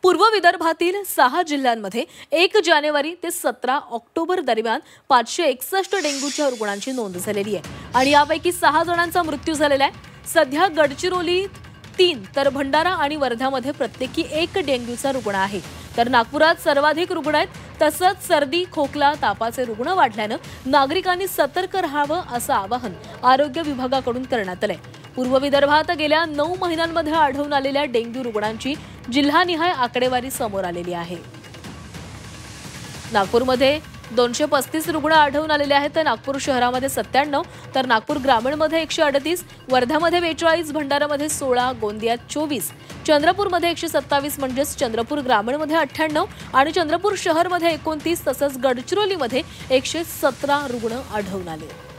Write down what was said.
पूर्व विदर्भातील 6 जिल्ह्यांमध्ये 1 जानेवारी ते 17 ऑक्टोबर दरम्यान 561 डेंग्यूच्या रुग्णांची नोंद झालेली आहे आणि यापैकी 6 जणांचा मृत्यू झालेला आहे। सध्या गडचिरोलीत 3 तर भंडारा आणि वर्धामध्ये प्रत्येकी 1 डेंग्यूचा रुग्ण आहे, तर नागपुरात सर्वाधिक रुग्ण आहेत। तसंच सर्दी, खोकला, तापाचे रुग्ण वाढल्याने नागरिकांनी सतर्क राहावं असं आवाहन आरोग्य विभागाकडून करण्यात आलंय। पूर्व विदर्भात गेल्या 9 महिन्यांमध्ये आढळून आलेल्या डेंग्यू रुग्णांची जिल्हानिहाय आकडेवारी समोर आलेली आहे। नागपूरमध्ये 235 रुग्ण आढळून आलेले आहेत, तर नागपूर शहरामध्ये 97, तर नागपूर ग्रामीणमध्ये 138, वर्धामध्ये 42, भंडारामध्ये 16, गोंदियात 24, चंद्रपूरमध्ये 127 म्हणजेच चंद्रपूर ग्रामीणमध्ये 98 आणि चंद्रपूर शहरमध्ये 29 तसंच गडचिरोलीमध्ये 117 रुग्ण आढळून आले।